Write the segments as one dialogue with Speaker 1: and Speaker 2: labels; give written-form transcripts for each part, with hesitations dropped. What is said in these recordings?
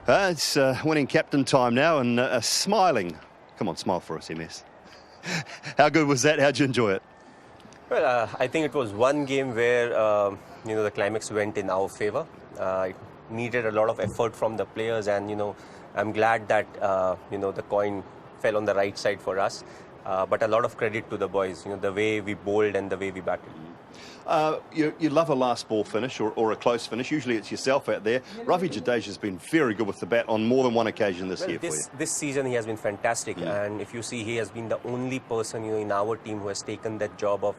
Speaker 1: It's winning captain time now and smiling. Come on, smile for us, MS. How good was that? How'd you enjoy it?
Speaker 2: Well, I think it was one game where the climax went in our favor. It needed a lot of effort from the players, and I'm glad that the coin fell on the right side for us. But a lot of credit to the boys. The way we bowled and the way we batted.
Speaker 1: You love a last ball finish or a close finish. Usually it's yourself out there. Ravi Jadeja's been very good with the bat on more than one occasion this year for you.
Speaker 2: This season he has been fantastic, and if you see, he has been the only person in our team who has taken that job of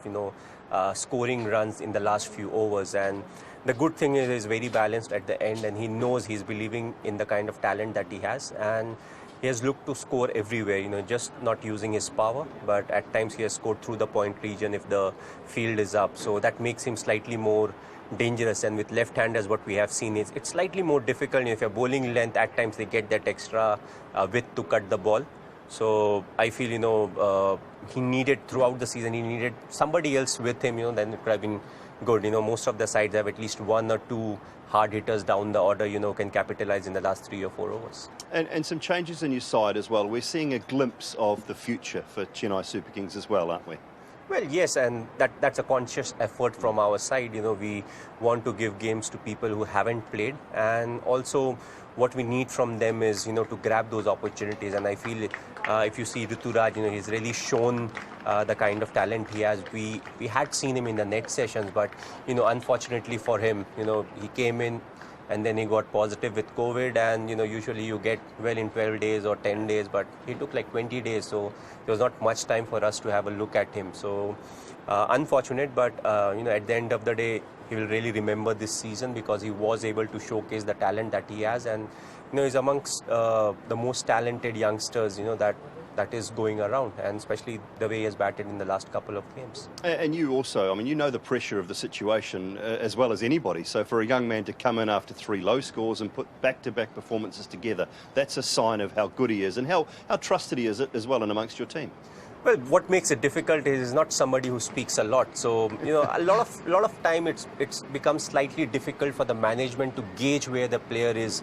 Speaker 2: scoring runs in the last few overs. And the good thing is he's very balanced at the end, and he knows he's believing in the kind of talent that he has, and he has looked to score everywhere, just not using his power, but at times he has scored through the point region if the field is up. So that makes him slightly more dangerous, and with left-handers what we have seen is it's slightly more difficult. If you're bowling length, at times they get that extra width to cut the ball. So I feel, he needed throughout the season, he needed somebody else with him, then it could have been good. Most of the sides have at least one or two hard hitters down the order, can capitalize in the last 3 or 4 overs.
Speaker 1: And some changes in your side as well. We're seeing a glimpse of the future for Chennai Super Kings as well, aren't we?
Speaker 2: Well, yes, and that's a conscious effort from our side. We want to give games to people who haven't played, and also what we need from them is, to grab those opportunities. And I feel if you see Rituraj, he's really shown the kind of talent he has. We had seen him in the net sessions, but, unfortunately for him, he came in and then he got positive with COVID, and, usually you get well in 12 days or 10 days, but he took like 20 days. So there was not much time for us to have a look at him. So unfortunate, but, at the end of the day, he will really remember this season because he was able to showcase the talent that he has, and he's amongst the most talented youngsters that is going around, and especially the way he has batted in the last couple of games.
Speaker 1: And you also, you know the pressure of the situation as well as anybody. So for a young man to come in after 3 low scores and put back-to-back performances together, that's a sign of how good he is and how trusted he is as well in amongst your team.
Speaker 2: Well, what makes it difficult is he's not somebody who speaks a lot. So, a lot of time it's become slightly difficult for the management to gauge where the player is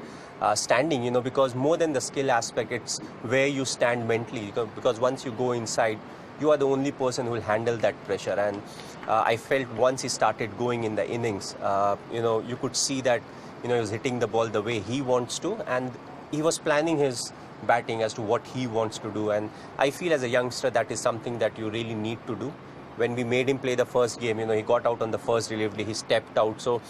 Speaker 2: standing, because more than the skill aspect, it's where you stand mentally. Because once you go inside, you are the only person who will handle that pressure. And I felt once he started going in the innings, you could see that, he was hitting the ball the way he wants to, and he was planning his batting as to what he wants to do. And I feel as a youngster that is something that you really need to do. When we made him play the first game, he got out on the first relief day, he stepped out. So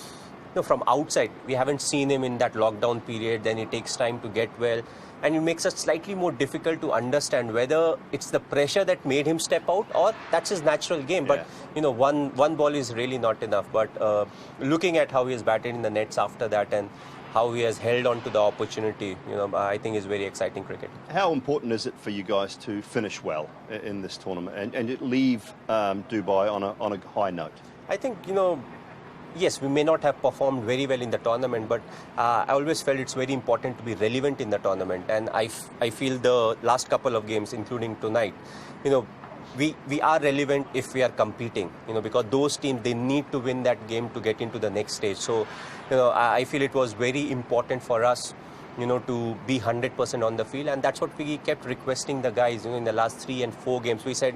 Speaker 2: from outside we haven't seen him in that lockdown period. Then it takes time to get well, and it makes it slightly more difficult to understand whether it's the pressure that made him step out or that's his natural game. But one ball is really not enough. But looking at how he has batted in the nets after that and how he has held on to the opportunity, I think is very exciting cricket.
Speaker 1: How important is it for you guys to finish well in this tournament and leave Dubai on a high note?
Speaker 2: I think, yes, we may not have performed very well in the tournament, but I always felt it's very important to be relevant in the tournament. And I feel the last couple of games, including tonight, we are relevant if we are competing, because those teams, they need to win that game to get into the next stage. So, I feel it was very important for us, to be 100% on the field. And that's what we kept requesting the guys, in the last 3 and 4 games. We said,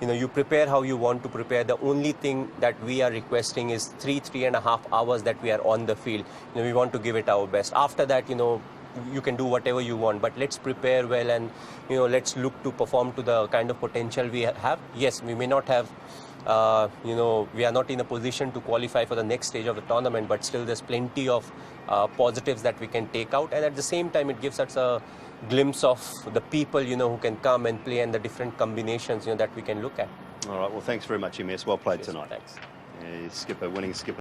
Speaker 2: you prepare how you want to prepare. The only thing that we are requesting is 3.5 hours that we are on the field. We want to give it our best. After that, you can do whatever you want, but let's prepare well, and let's look to perform to the kind of potential we have. Yes, we may not have we are not in a position to qualify for the next stage of the tournament, but still there's plenty of positives that we can take out, and at the same time it gives us a glimpse of the people who can come and play and the different combinations that we can look at.
Speaker 1: All right, well, thanks very much, MS. Well played tonight.
Speaker 2: Thanks.
Speaker 1: Skipper, winning skipper.